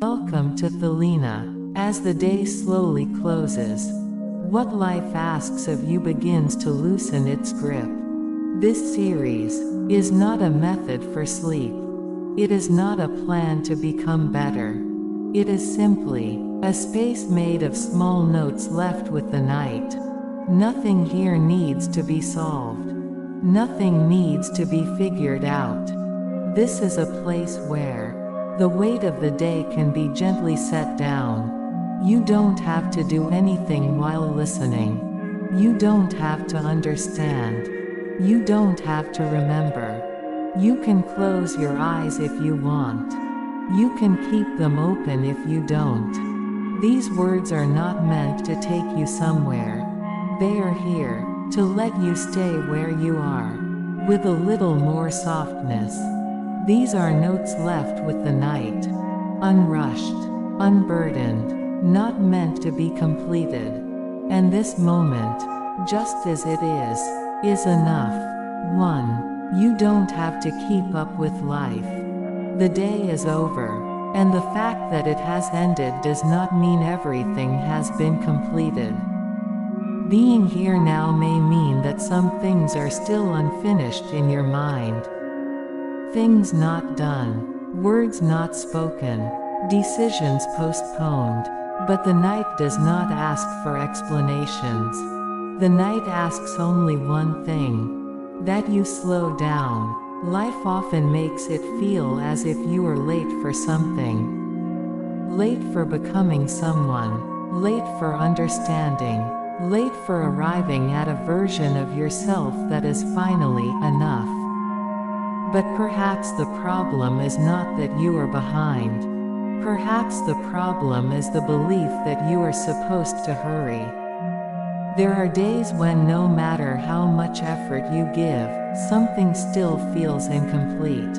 Welcome to Thelina. As the day slowly closes, what life asks of you begins to loosen its grip. This series is not a method for sleep. It is not a plan to become better. It is simply a space made of small notes left with the night. Nothing here needs to be solved. Nothing needs to be figured out. This is a place where the weight of the day can be gently set down. You don't have to do anything while listening. You don't have to understand. You don't have to remember. You can close your eyes if you want. You can keep them open if you don't. These words are not meant to take you somewhere. They are here to let you stay where you are, with a little more softness. These are notes left with the night, unrushed, unburdened, not meant to be completed. And this moment, just as it is enough. 1. You don't have to keep up with life. The day is over, and the fact that it has ended does not mean everything has been completed. Being here now may mean that some things are still unfinished in your mind. Things not done, words not spoken, decisions postponed. But the night does not ask for explanations. The night asks only one thing: that you slow down. Life often makes it feel as if you are late for something. Late for becoming someone. Late for understanding. Late for arriving at a version of yourself that is finally enough. But perhaps the problem is not that you are behind. Perhaps the problem is the belief that you are supposed to hurry. There are days when no matter how much effort you give, something still feels incomplete.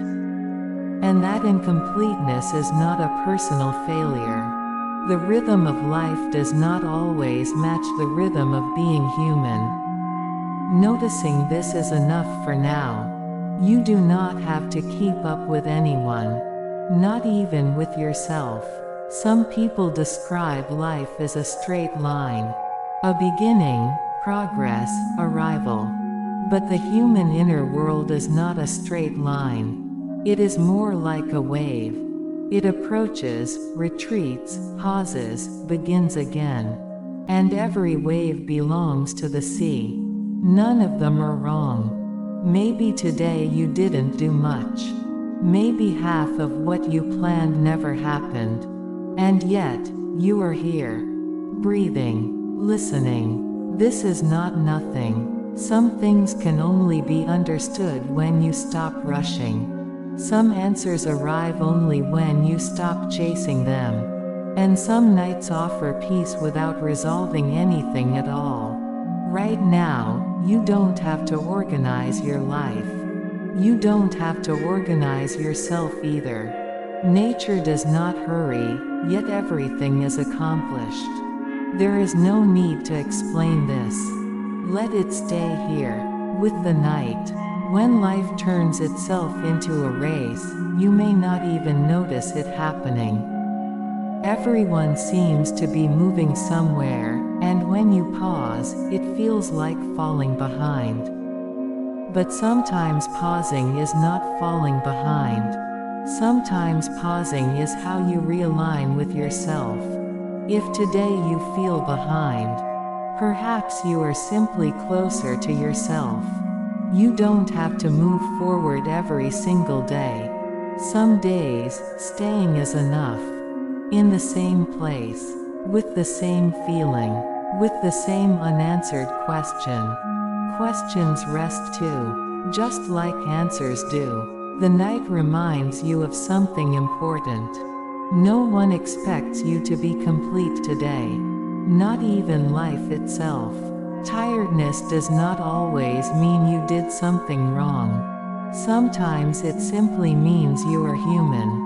And that incompleteness is not a personal failure. The rhythm of life does not always match the rhythm of being human. Noticing this is enough for now. You do not have to keep up with anyone, not even with yourself. Some people describe life as a straight line, a beginning, progress, arrival. But the human inner world is not a straight line. It is more like a wave. It approaches, retreats, pauses, begins again. And every wave belongs to the sea. None of them are wrong. Maybe today you didn't do much. Maybe half of what you planned never happened. And yet, you are here. Breathing. Listening. This is not nothing. Some things can only be understood when you stop rushing. Some answers arrive only when you stop chasing them. And some nights offer peace without resolving anything at all. Right now, you don't have to organize your life. You don't have to organize yourself either. Nature does not hurry, yet everything is accomplished. There is no need to explain this. Let it stay here, with the night. When life turns itself into a race, you may not even notice it happening. Everyone seems to be moving somewhere, and when you pause, it feels like falling behind. But sometimes pausing is not falling behind. Sometimes pausing is how you realign with yourself. If today you feel behind, perhaps you are simply closer to yourself. You don't have to move forward every single day. Some days, staying is enough. In the same place, with the same feeling, with the same unanswered question. Questions rest too, just like answers do. The night reminds you of something important. No one expects you to be complete today. Not even life itself. Tiredness does not always mean you did something wrong. Sometimes it simply means you are human.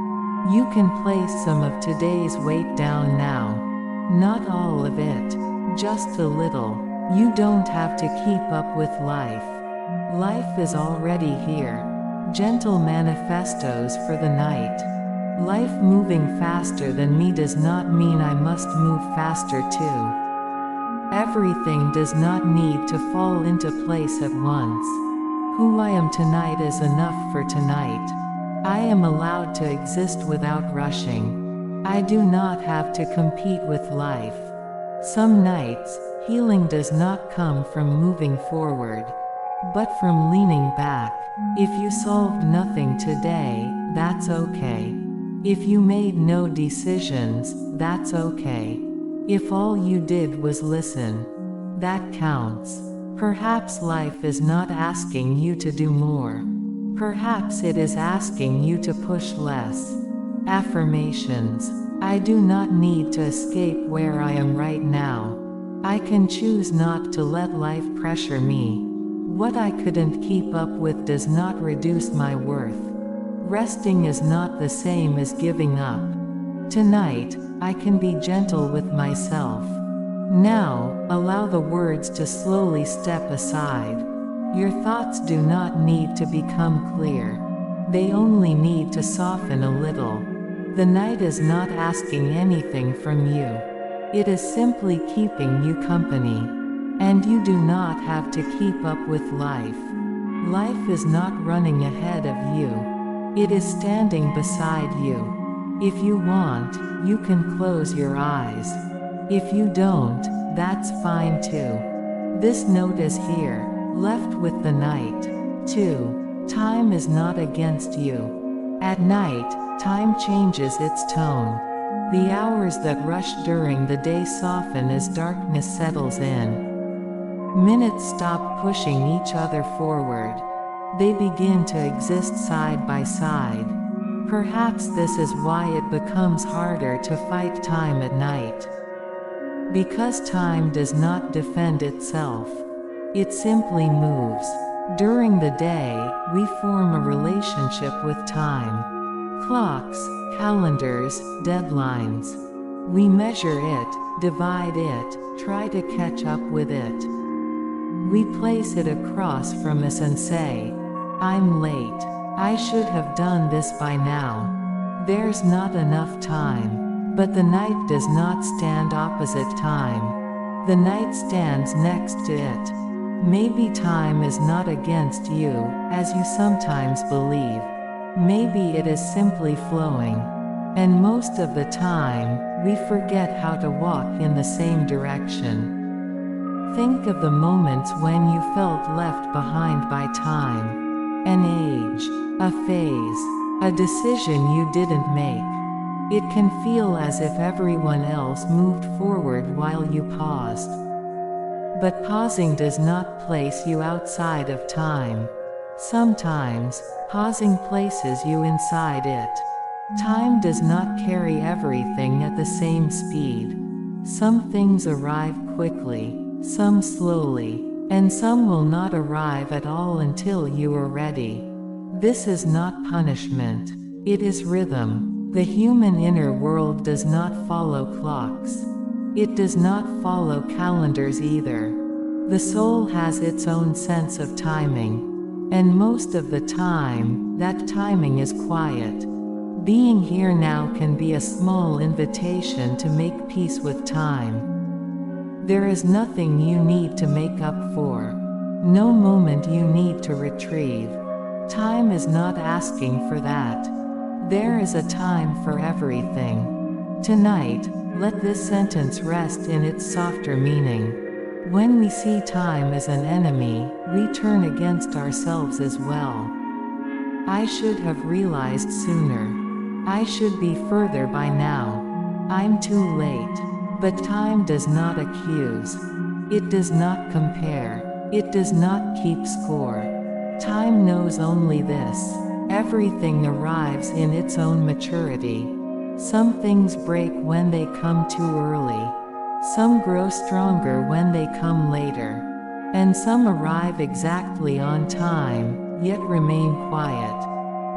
You can place some of today's weight down now. Not all of it, just a little. You don't have to keep up with life. Life is already here. Gentle manifestos for the night. Life moving faster than me does not mean I must move faster too. Everything does not need to fall into place at once. Who I am tonight is enough for tonight. I am allowed to exist without rushing. I do not have to compete with life. Some nights, healing does not come from moving forward, but from leaning back. If you solved nothing today, that's okay. If you made no decisions, that's okay. If all you did was listen, that counts. Perhaps life is not asking you to do more. Perhaps it is asking you to push less. Affirmations. I do not need to escape where I am right now. I can choose not to let life pressure me. What I couldn't keep up with does not reduce my worth. Resting is not the same as giving up. Tonight, I can be gentle with myself. Now, allow the words to slowly step aside. Your thoughts do not need to become clear. They only need to soften a little. The night is not asking anything from you. It is simply keeping you company. And you do not have to keep up with life. Life is not running ahead of you. It is standing beside you. If you want, you can close your eyes. If you don't, that's fine too. This note is here, left with the night. 2. Time is not against you. At night, time changes its tone. The hours that rush during the day soften as darkness settles in. Minutes stop pushing each other forward. They begin to exist side by side. Perhaps this is why it becomes harder to fight time at night. Because time does not defend itself. It simply moves. During the day, we form a relationship with time. Clocks, calendars, deadlines. We measure it, divide it, try to catch up with it. We place it across from us and say, I'm late. I should have done this by now. There's not enough time. But the night does not stand opposite time. The night stands next to it. Maybe time is not against you, as you sometimes believe. Maybe it is simply flowing. And most of the time, we forget how to walk in the same direction. Think of the moments when you felt left behind by time. An age, a phase, a decision you didn't make. It can feel as if everyone else moved forward while you paused. But pausing does not place you outside of time. Sometimes, pausing places you inside it. Time does not carry everything at the same speed. Some things arrive quickly, some slowly, and some will not arrive at all until you are ready. This is not punishment. It is rhythm. The human inner world does not follow clocks. It does not follow calendars either. The soul has its own sense of timing. And most of the time, that timing is quiet. Being here now can be a small invitation to make peace with time. There is nothing you need to make up for. No moment you need to retrieve. Time is not asking for that. There is a time for everything. Tonight, let this sentence rest in its softer meaning. When we see time as an enemy, we turn against ourselves as well. I should have realized sooner. I should be further by now. I'm too late. But time does not accuse. It does not compare. It does not keep score. Time knows only this. Everything arrives in its own maturity. Some things break when they come too early. Some grow stronger when they come later. And some arrive exactly on time, yet remain quiet.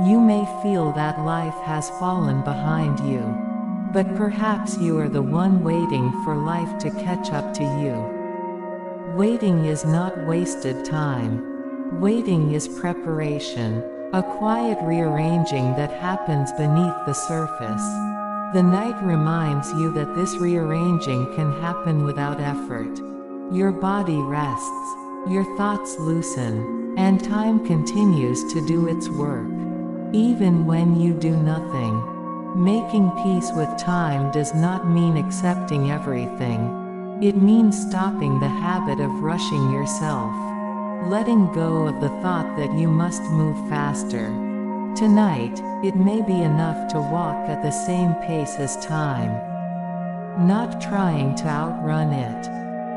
You may feel that life has fallen behind you. But perhaps you are the one waiting for life to catch up to you. Waiting is not wasted time. Waiting is preparation. a quiet rearranging that happens beneath the surface. The night reminds you that this rearranging can happen without effort. Your body rests, your thoughts loosen, and time continues to do its work. Even when you do nothing. Making peace with time does not mean accepting everything. It means stopping the habit of rushing yourself. Letting go of the thought that you must move faster. Tonight, it may be enough to walk at the same pace as time. Not trying to outrun it.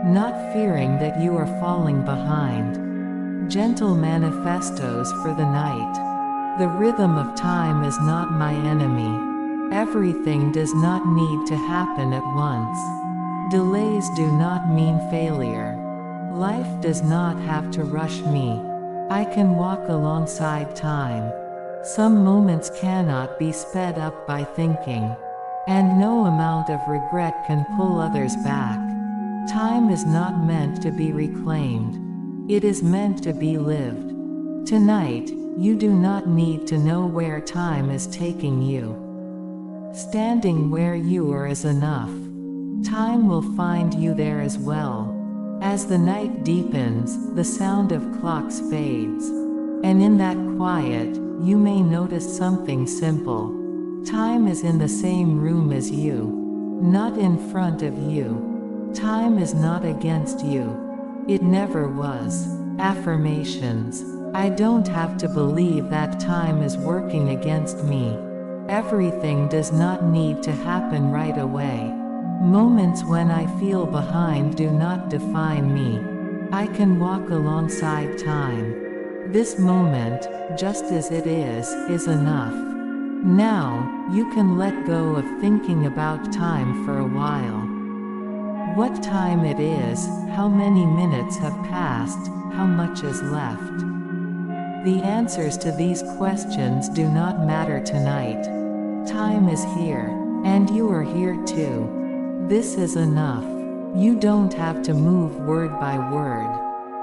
Not fearing that you are falling behind. Gentle manifestos for the night. The rhythm of time is not my enemy. Everything does not need to happen at once. Delays do not mean failure. Life does not have to rush me. I can walk alongside time. Some moments cannot be sped up by thinking. And no amount of regret can pull others back. Time is not meant to be reclaimed. It is meant to be lived. Tonight, you do not need to know where time is taking you. Standing where you are is enough. Time will find you there as well. As the night deepens, the sound of clocks fades. And in that quiet, you may notice something simple. Time is in the same room as you, not in front of you. Time is not against you. It never was. Affirmations. I don't have to believe that time is working against me. Everything does not need to happen right away. Moments when I feel behind do not define me. I can walk alongside time. This moment, just as it is enough. Now, you can let go of thinking about time for a while. What time it is, how many minutes have passed, how much is left. The answers to these questions do not matter tonight. Time is here, and you are here too. This is enough. You don't have to move word by word,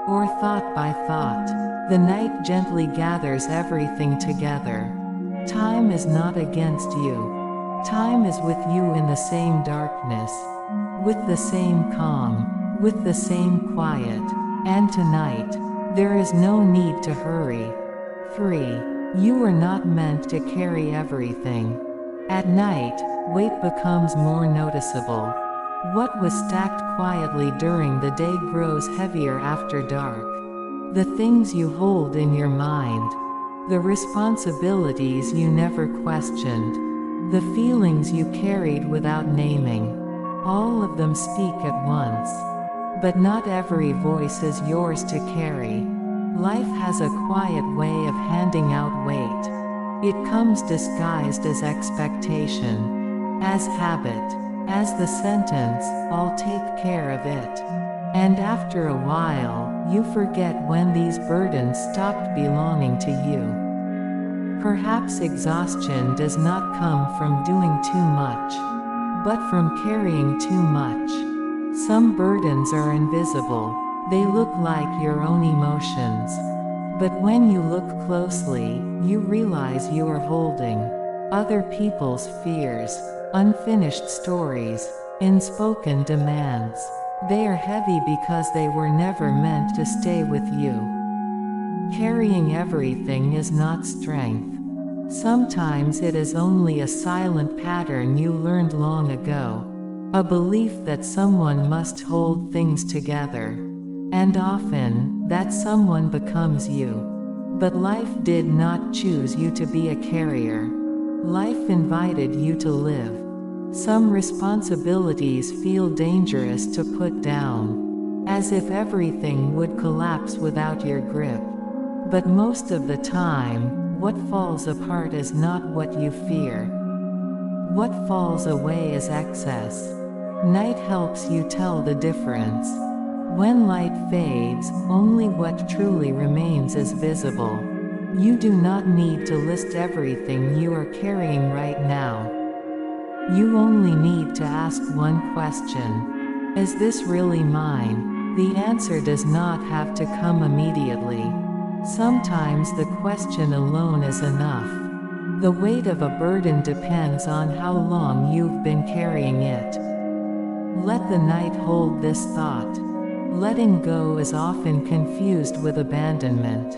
or thought by thought. The night gently gathers everything together. Time is not against you. Time is with you in the same darkness, with the same calm, with the same quiet. And tonight, there is no need to hurry. 3. You are not meant to carry everything. At night, weight becomes more noticeable. What was stacked quietly during the day grows heavier after dark. The things you hold in your mind. The responsibilities you never questioned. The feelings you carried without naming. All of them speak at once. But not every voice is yours to carry. Life has a quiet way of handing out weight. It comes disguised as expectation, as habit, as the sentence, "I'll take care of it." And after a while, you forget when these burdens stopped belonging to you. Perhaps exhaustion does not come from doing too much, but from carrying too much. Some burdens are invisible. They look like your own emotions. But when you look closely, you realize you are holding other people's fears, unfinished stories, unspoken demands. They are heavy because they were never meant to stay with you. Carrying everything is not strength. Sometimes it is only a silent pattern you learned long ago. A belief that someone must hold things together. And often, that someone becomes you. But life did not choose you to be a carrier. Life invited you to live. Some responsibilities feel dangerous to put down, as if everything would collapse without your grip. But most of the time, what falls apart is not what you fear. What falls away is excess. Night helps you tell the difference. When light fades, only what truly remains is visible. You do not need to list everything you are carrying right now. You only need to ask one question. Is this really mine? The answer does not have to come immediately. Sometimes the question alone is enough. The weight of a burden depends on how long you've been carrying it. Let the night hold this thought. Letting go is often confused with abandonment.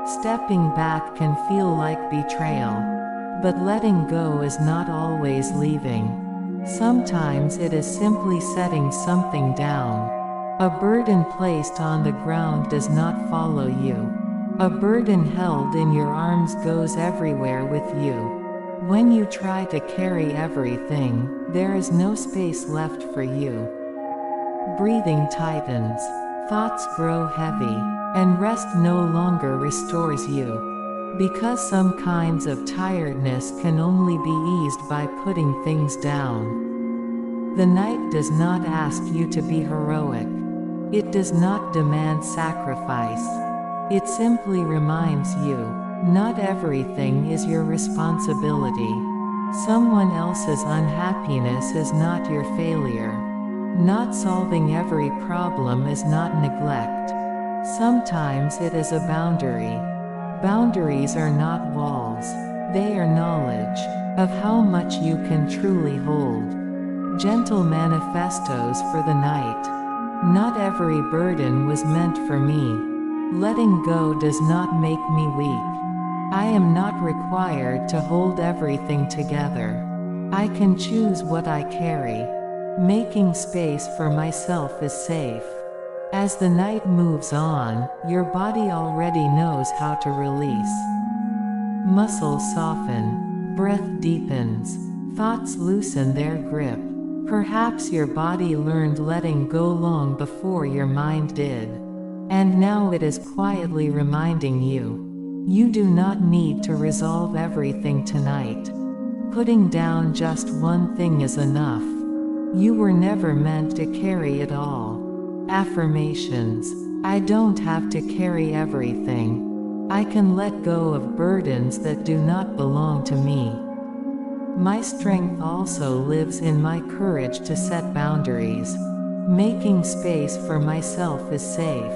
Stepping back can feel like betrayal. But letting go is not always leaving. Sometimes it is simply setting something down. A burden placed on the ground does not follow you. A burden held in your arms goes everywhere with you. When you try to carry everything, there is no space left for you. Breathing tightens, thoughts grow heavy, and rest no longer restores you. Because some kinds of tiredness can only be eased by putting things down. The night does not ask you to be heroic. It does not demand sacrifice. It simply reminds you, not everything is your responsibility. Someone else's unhappiness is not your failure. Not solving every problem is not neglect. Sometimes it is a boundary. Boundaries are not walls. They are knowledge of how much you can truly hold. Gentle manifestos for the night. Not every burden was meant for me. Letting go does not make me weak. I am not required to hold everything together. I can choose what I carry. Making space for myself is safe. As the night moves on, your body already knows how to release. Muscles soften, breath deepens, thoughts loosen their grip. Perhaps your body learned letting go long before your mind did. And now it is quietly reminding you. You do not need to resolve everything tonight. Putting down just one thing is enough. You were never meant to carry it all. Affirmations. I don't have to carry everything. I can let go of burdens that do not belong to me. My strength also lives in my courage to set boundaries. Making space for myself is safe.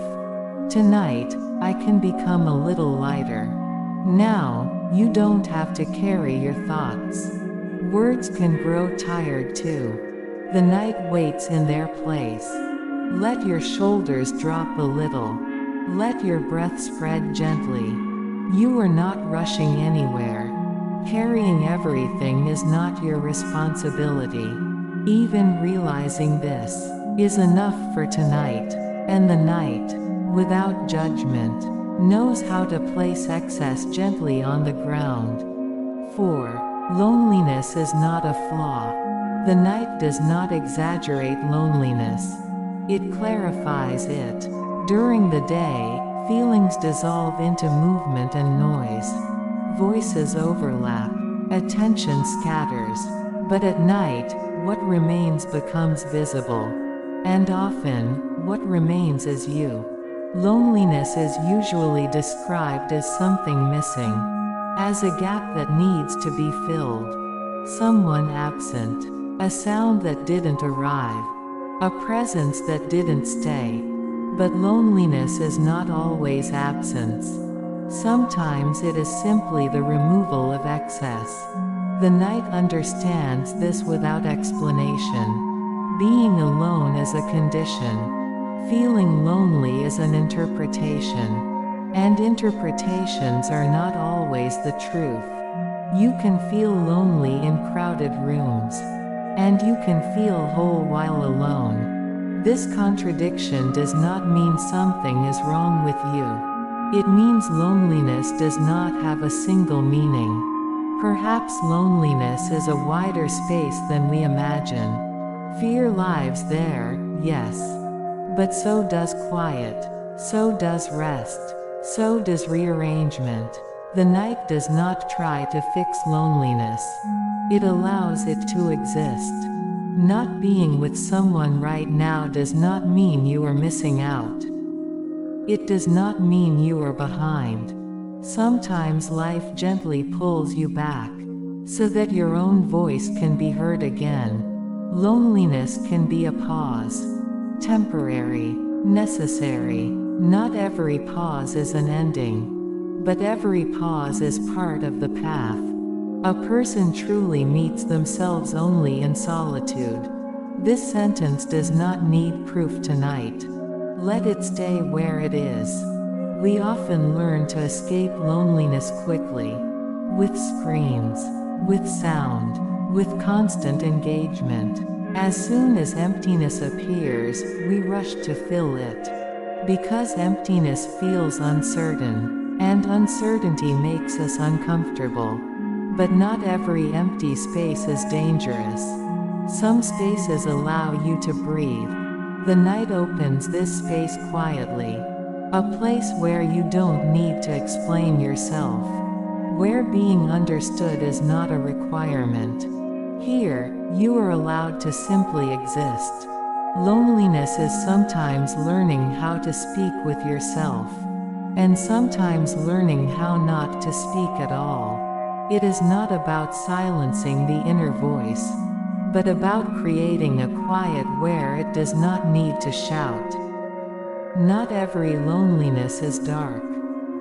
Tonight, I can become a little lighter. Now, you don't have to carry your thoughts. Words can grow tired too. The night waits in their place. Let your shoulders drop a little. Let your breath spread gently. You are not rushing anywhere. Carrying everything is not your responsibility. Even realizing this is enough for tonight. And the night, without judgment, knows how to place excess gently on the ground. 4. Loneliness is not a flaw. The night does not exaggerate loneliness. It clarifies it. During the day, feelings dissolve into movement and noise. Voices overlap. Attention scatters. But at night, what remains becomes visible. And often, what remains is you. Loneliness is usually described as something missing, as a gap that needs to be filled. Someone absent, a sound that didn't arrive, a presence that didn't stay. But loneliness is not always absence. Sometimes it is simply the removal of excess. The night understands this without explanation. Being alone is a condition. Feeling lonely is an interpretation. And interpretations are not always the truth. You can feel lonely in crowded rooms. And you can feel whole while alone. This contradiction does not mean something is wrong with you. It means loneliness does not have a single meaning. Perhaps loneliness is a wider space than we imagine. Fear lives there, yes. But so does quiet, so does rest, so does rearrangement. The night does not try to fix loneliness. It allows it to exist. Not being with someone right now does not mean you are missing out. It does not mean you are behind. Sometimes life gently pulls you back, so that your own voice can be heard again. Loneliness can be a pause. Temporary, necessary. Not every pause is an ending. but every pause is part of the path. A person truly meets themselves only in solitude. This sentence does not need proof tonight. Let it stay where it is. We often learn to escape loneliness quickly. With screens, with sound, with constant engagement. As soon as emptiness appears, we rush to fill it. Because emptiness feels uncertain, and uncertainty makes us uncomfortable. But not every empty space is dangerous. Some spaces allow you to breathe. The night opens this space quietly. A place where you don't need to explain yourself. Where being understood is not a requirement. Here, you are allowed to simply exist. Loneliness is sometimes learning how to speak with yourself. And sometimes learning how not to speak at all. It is not about silencing the inner voice, but about creating a quiet where it does not need to shout. Not every loneliness is dark.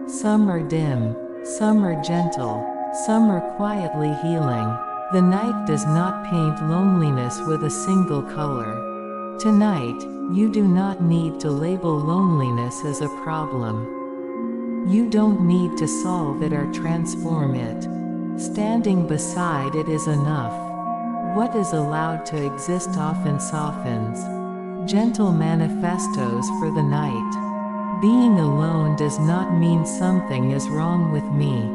Some are dim, some are gentle, some are quietly healing. The night does not paint loneliness with a single color. Tonight, you do not need to label loneliness as a problem. You don't need to solve it or transform it. Standing beside it is enough. What is allowed to exist often softens. Gentle manifestos for the night. Being alone does not mean something is wrong with me.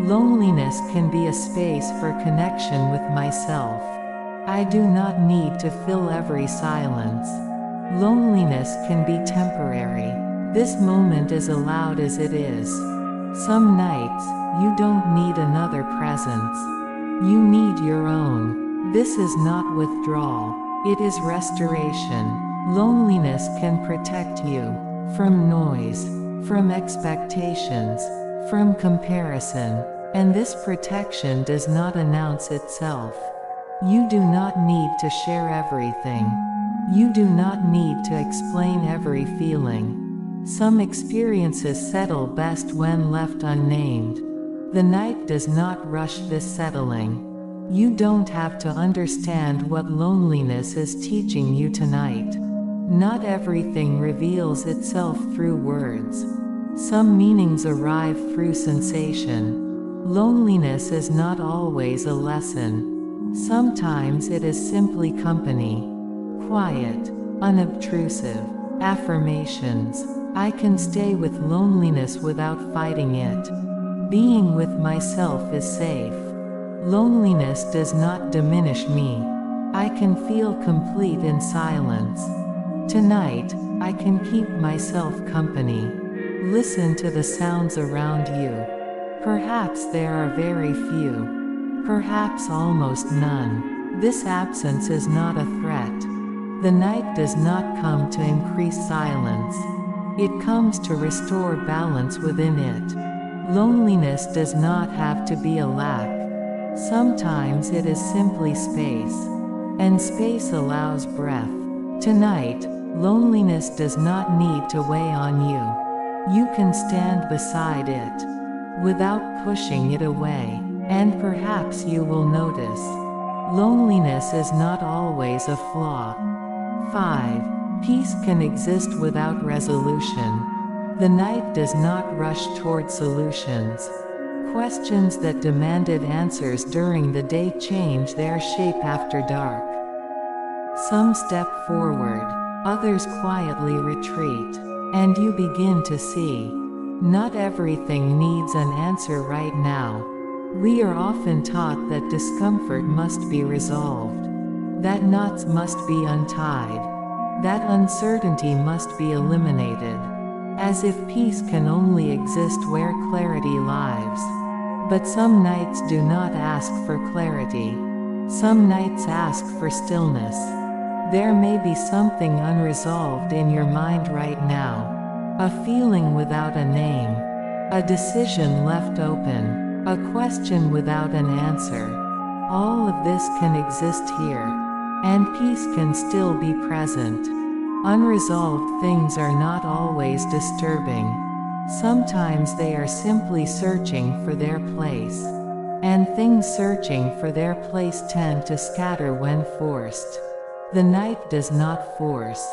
Loneliness can be a space for connection with myself. I do not need to fill every silence. Loneliness can be temporary. This moment is allowed as it is. Some nights, you don't need another presence. You need your own. This is not withdrawal. It is restoration. Loneliness can protect you from noise, from expectations, from comparison, and this protection does not announce itself. You do not need to share everything. You do not need to explain every feeling. Some experiences settle best when left unnamed. The night does not rush this settling. You don't have to understand what loneliness is teaching you tonight. Not everything reveals itself through words. Some meanings arrive through sensation. Loneliness is not always a lesson. Sometimes it is simply company. Quiet, unobtrusive, affirmations. I can stay with loneliness without fighting it. Being with myself is safe. Loneliness does not diminish me. I can feel complete in silence. Tonight, I can keep myself company. Listen to the sounds around you. Perhaps there are very few. Perhaps almost none. This absence is not a threat. The night does not come to increase silence. It comes to restore balance within it. Loneliness does not have to be a lack. Sometimes it is simply space. And space allows breath. Tonight, loneliness does not need to weigh on you. You can stand beside it, without pushing it away, and perhaps you will notice. Loneliness is not always a flaw. 5. Peace can exist without resolution. The night does not rush toward solutions. Questions that demanded answers during the day change their shape after dark. Some step forward, others quietly retreat, and you begin to see. Not everything needs an answer right now. We are often taught that discomfort must be resolved, that knots must be untied, that uncertainty must be eliminated, as if peace can only exist where clarity lives. But some nights do not ask for clarity. Some nights ask for stillness. There may be something unresolved in your mind right now. A feeling without a name. A decision left open. A question without an answer. All of this can exist here. And peace can still be present. Unresolved things are not always disturbing. Sometimes they are simply searching for their place. And things searching for their place tend to scatter when forced. The night does not force.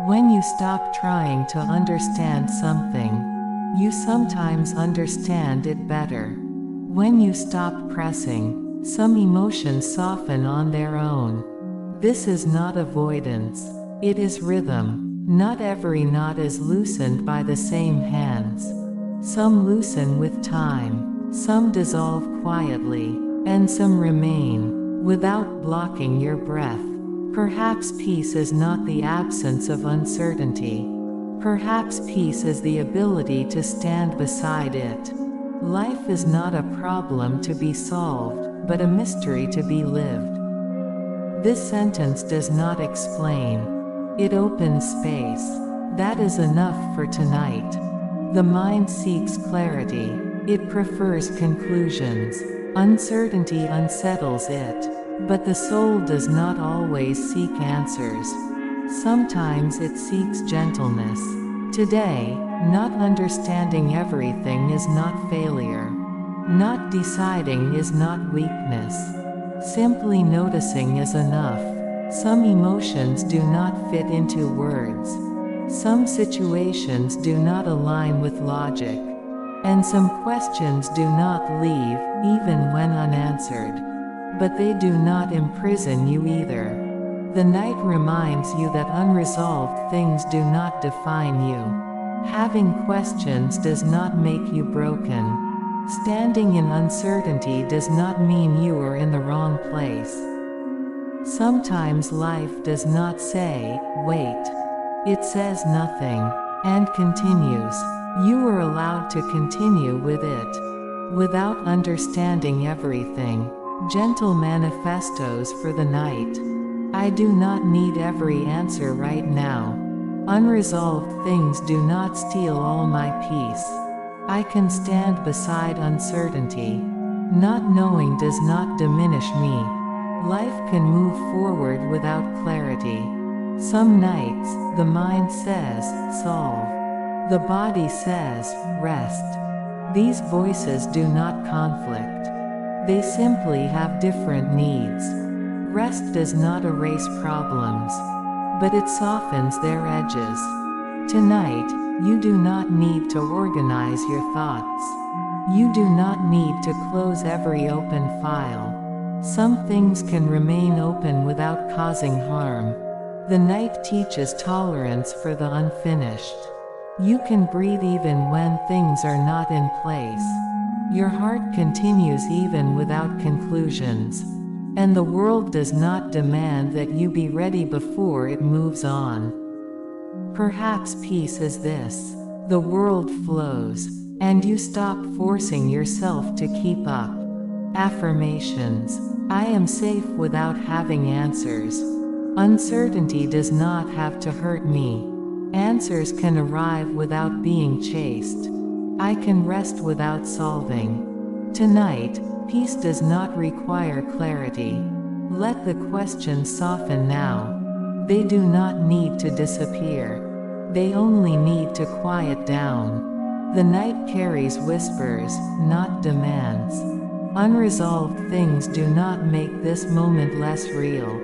When you stop trying to understand something, you sometimes understand it better. When you stop pressing, some emotions soften on their own. This is not avoidance. It is rhythm. Not every knot is loosened by the same hands. Some loosen with time, some dissolve quietly, and some remain, without blocking your breath. Perhaps peace is not the absence of uncertainty. Perhaps peace is the ability to stand beside it. Life is not a problem to be solved, but a mystery to be lived. This sentence does not explain. It opens space. That is enough for tonight. The mind seeks clarity. It prefers conclusions. Uncertainty unsettles it. But the soul does not always seek answers. Sometimes it seeks gentleness. Today, not understanding everything is not failure. Not deciding is not weakness. Simply noticing is enough. Some emotions do not fit into words. Some situations do not align with logic. And some questions do not leave, even when unanswered. But they do not imprison you either. The night reminds you that unresolved things do not define you. Having questions does not make you broken. Standing in uncertainty does not mean you are in the wrong place. Sometimes life does not say, wait. It says nothing, and continues. You are allowed to continue with it. Without understanding everything. Gentle manifestos for the night. I do not need every answer right now. Unresolved things do not steal all my peace. I can stand beside uncertainty. Not knowing does not diminish me. Life can move forward without clarity. Some nights, the mind says, solve. The body says, rest. These voices do not conflict. They simply have different needs. Rest does not erase problems, but it softens their edges. Tonight, you do not need to organize your thoughts. You do not need to close every open file. Some things can remain open without causing harm. The night teaches tolerance for the unfinished. You can breathe even when things are not in place. Your heart continues even without conclusions. And the world does not demand that you be ready before it moves on. Perhaps peace is this. The world flows, and you stop forcing yourself to keep up. Affirmations. I am safe without having answers. Uncertainty does not have to hurt me. Answers can arrive without being chased. I can rest without solving. Tonight, peace does not require clarity. Let the questions soften now. They do not need to disappear. They only need to quiet down. The night carries whispers, not demands. Unresolved things do not make this moment less real.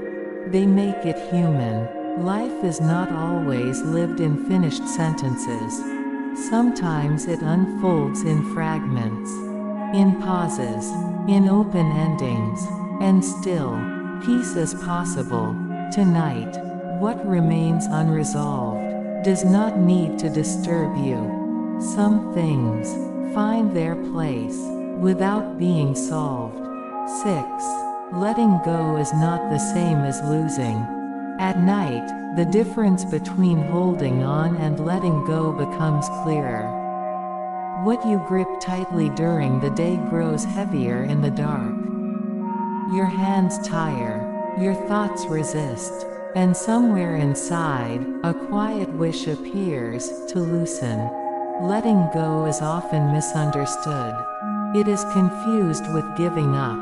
They make it human. Life is not always lived in finished sentences. Sometimes it unfolds in fragments, in pauses, in open endings, and still, peace is possible. Tonight, what remains unresolved does not need to disturb you. Some things find their place without being solved. 6. Letting go is not the same as losing. At night, the difference between holding on and letting go becomes clearer. What you grip tightly during the day grows heavier in the dark. Your hands tire, your thoughts resist, and somewhere inside, a quiet wish appears to loosen. Letting go is often misunderstood. It is confused with giving up,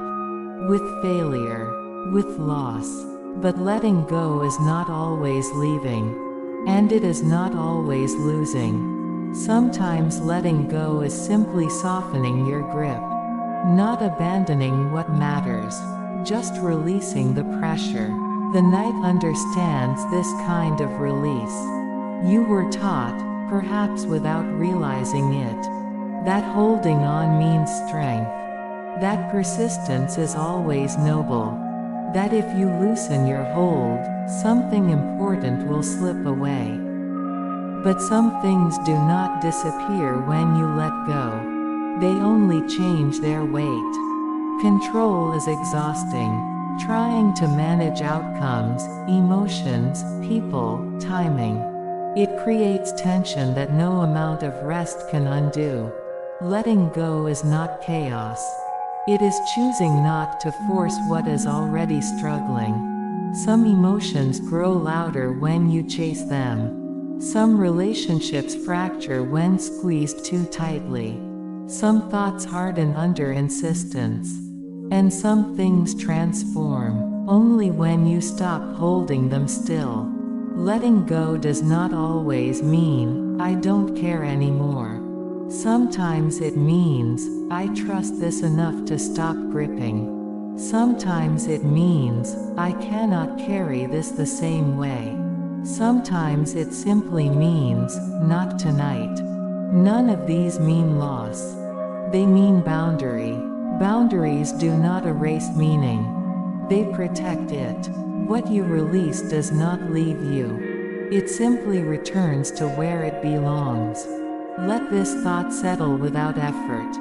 with failure, with loss. But letting go is not always leaving, and it is not always losing. Sometimes letting go is simply softening your grip. Not abandoning what matters, just releasing the pressure. The night understands this kind of release. You were taught, perhaps without realizing it, that holding on means strength. That persistence is always noble. That if you loosen your hold, something important will slip away. But some things do not disappear when you let go. They only change their weight. Control is exhausting. Trying to manage outcomes, emotions, people, timing. It creates tension that no amount of rest can undo. Letting go is not chaos. It is choosing not to force what is already struggling. Some emotions grow louder when you chase them. Some relationships fracture when squeezed too tightly. Some thoughts harden under insistence. And some things transform only when you stop holding them still. Letting go does not always mean, I don't care anymore. Sometimes it means, I trust this enough to stop gripping. Sometimes it means, I cannot carry this the same way. Sometimes it simply means, not tonight. None of these mean loss. They mean boundary. Boundaries do not erase meaning. They protect it. What you release does not leave you. It simply returns to where it belongs. Let this thought settle without effort.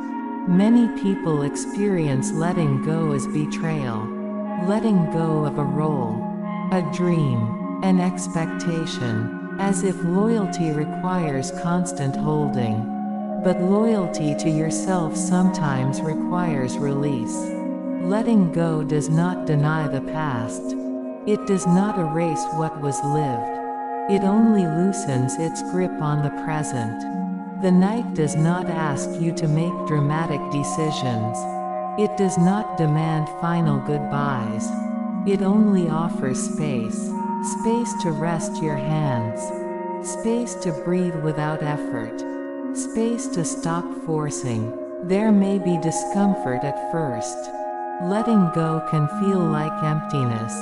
Many people experience letting go as betrayal. Letting go of a role, a dream, an expectation, as if loyalty requires constant holding. But loyalty to yourself sometimes requires release. Letting go does not deny the past. It does not erase what was lived. It only loosens its grip on the present. The night does not ask you to make dramatic decisions. It does not demand final goodbyes. It only offers space. Space to rest your hands. Space to breathe without effort. Space to stop forcing. There may be discomfort at first. Letting go can feel like emptiness.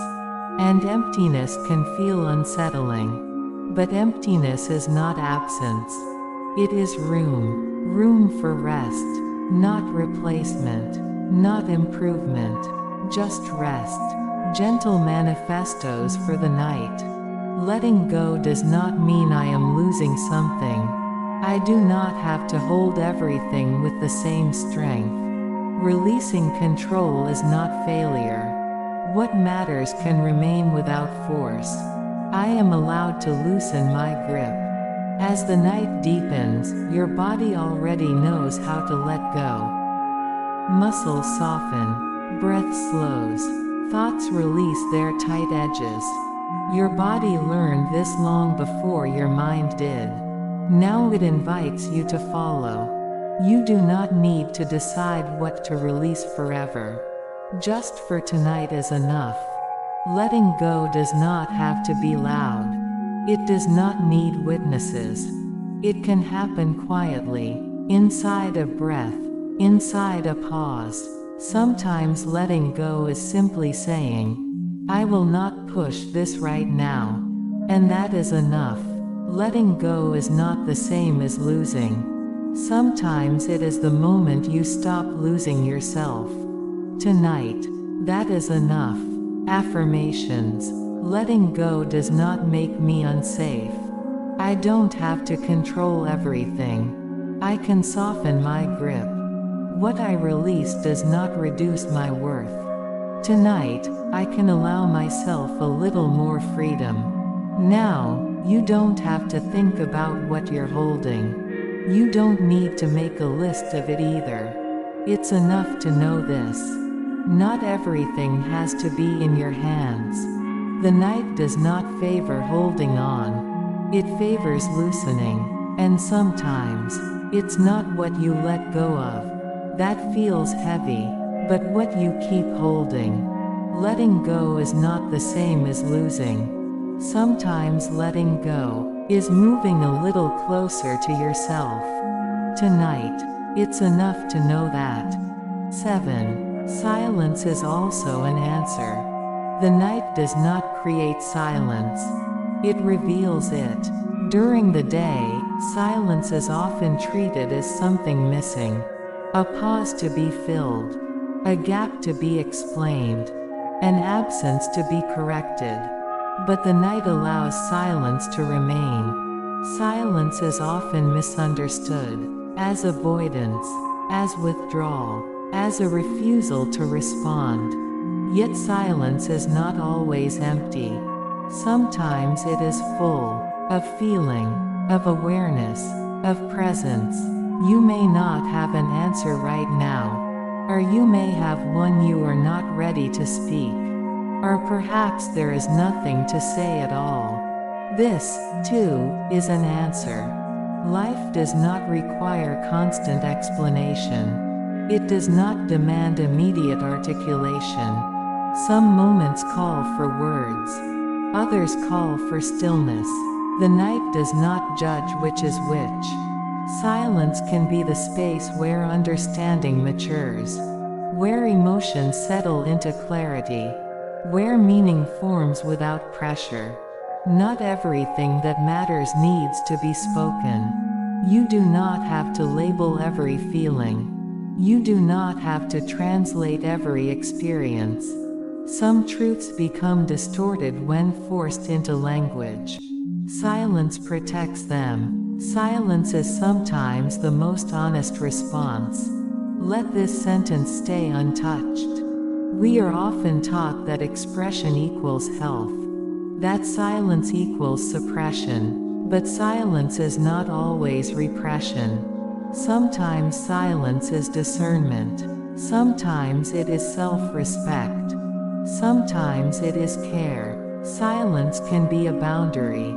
And emptiness can feel unsettling. But emptiness is not absence. It is room. Room for rest. Not replacement. Not improvement. Just rest. Gentle manifestos for the night. Letting go does not mean I am losing something. I do not have to hold everything with the same strength. Releasing control is not failure. What matters can remain without force. I am allowed to loosen my grip. As the night deepens, your body already knows how to let go. Muscles soften, breath slows, thoughts release their tight edges. Your body learned this long before your mind did. Now it invites you to follow. You do not need to decide what to release forever. Just for tonight is enough. Letting go does not have to be loud. It does not need witnesses. It can happen quietly, inside a breath, inside a pause. Sometimes letting go is simply saying, I will not push this right now. And that is enough. Letting go is not the same as losing. Sometimes it is the moment you stop losing yourself. Tonight, that is enough. Affirmations. Letting go does not make me unsafe. I don't have to control everything. I can soften my grip. What I release does not reduce my worth. Tonight, I can allow myself a little more freedom. Now, you don't have to think about what you're holding. You don't need to make a list of it either. It's enough to know this. Not everything has to be in your hands. The night does not favor holding on. It favors loosening. And sometimes, it's not what you let go of that feels heavy, but what you keep holding. Letting go is not the same as losing. Sometimes letting go is moving a little closer to yourself. Tonight, it's enough to know that. 7. Silence is also an answer. The night does not create silence. It reveals it. During the day, silence is often treated as something missing. A pause to be filled. A gap to be explained. An absence to be corrected. But the night allows silence to remain. Silence is often misunderstood as avoidance, as withdrawal, as a refusal to respond. Yet silence is not always empty. Sometimes it is full of feeling, of awareness, of presence. You may not have an answer right now, or you may have one you are not ready to speak, or perhaps there is nothing to say at all. This, too, is an answer. Life does not require constant explanation. It does not demand immediate articulation. Some moments call for words. Others call for stillness. The night does not judge which is which. Silence can be the space where understanding matures, where emotions settle into clarity, where meaning forms without pressure. Not everything that matters needs to be spoken. You do not have to label every feeling. You do not have to translate every experience. Some truths become distorted when forced into language. Silence protects them. Silence is sometimes the most honest response. Let this sentence stay untouched. We are often taught that expression equals health, that silence equals suppression, but silence is not always repression. Sometimes silence is discernment. Sometimes it is self-respect. Sometimes it is care. Silence can be a boundary,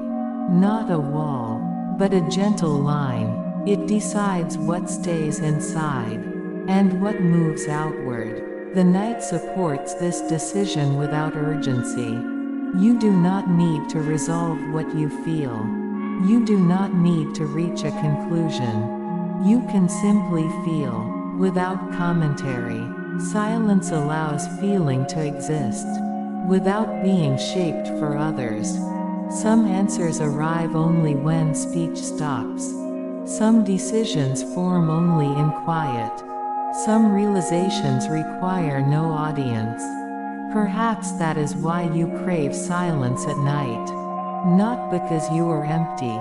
not a wall, but a gentle line. It decides what stays inside and what moves outward. The night supports this decision without urgency. You do not need to resolve what you feel. You do not need to reach a conclusion. You can simply feel, without commentary. Silence allows feeling to exist, without being shaped for others. Some answers arrive only when speech stops. Some decisions form only in quiet. Some realizations require no audience. Perhaps that is why you crave silence at night. Not because you are empty,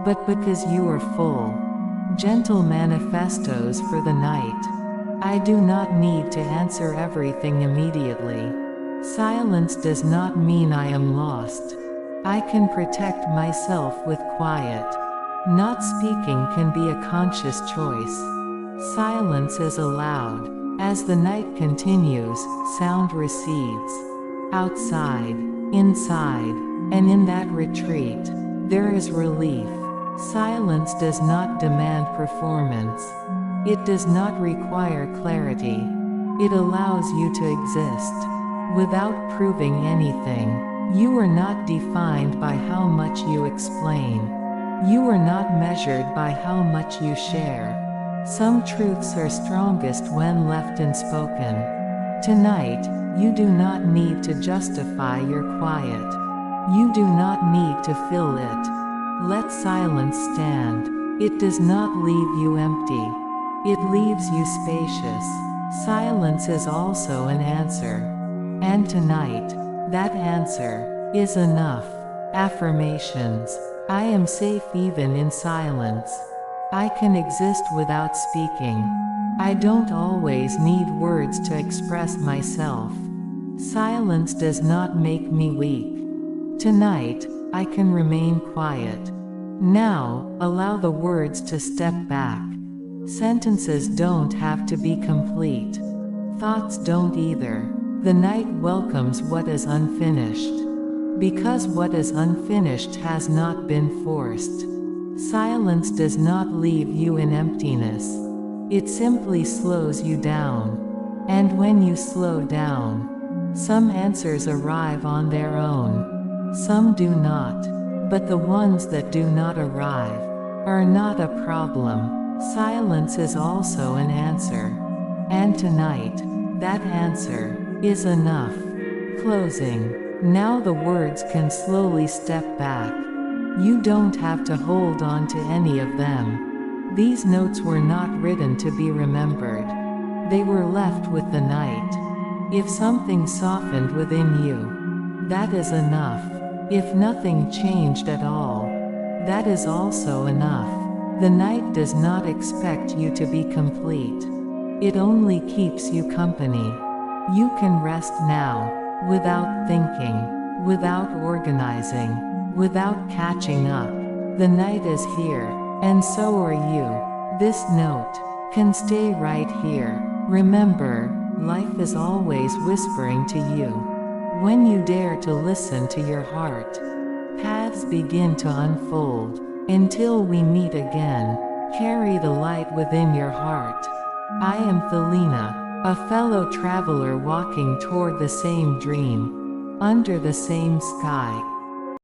but because you are full. Gentle manifestos for the night. I do not need to answer everything immediately. Silence does not mean I am lost. I can protect myself with quiet. Not speaking can be a conscious choice. Silence is allowed. As the night continues, sound recedes. Outside, inside, and in that retreat, there is relief. Silence does not demand performance. It does not require clarity. It allows you to exist without proving anything. You are not defined by how much you explain. You are not measured by how much you share. Some truths are strongest when left unspoken. Tonight, you do not need to justify your quiet. You do not need to fill it. Let silence stand. It does not leave you empty. It leaves you spacious. Silence is also an answer. And tonight, that answer is enough. Affirmations. I am safe even in silence. I can exist without speaking. I don't always need words to express myself. Silence does not make me weak. Tonight, I can remain quiet. Now, allow the words to step back. Sentences don't have to be complete. Thoughts don't either. The night welcomes what is unfinished, because what is unfinished has not been forced. Silence does not leave you in emptiness. It simply slows you down. And when you slow down, some answers arrive on their own. Some do not. But the ones that do not arrive are not a problem. Silence is also an answer. And tonight, that answer is enough. Closing. Now the words can slowly step back. You don't have to hold on to any of them. These notes were not written to be remembered. They were left with the night. If something softened within you, that is enough. If nothing changed at all, that is also enough. The night does not expect you to be complete. It only keeps you company. You can rest now, without thinking, without organizing, without catching up. The night is here, and so are you. This note can stay right here. Remember, life is always whispering to you. When you dare to listen to your heart, paths begin to unfold. Until we meet again, carry the light within your heart. I am Thelina, a fellow traveler walking toward the same dream, under the same sky.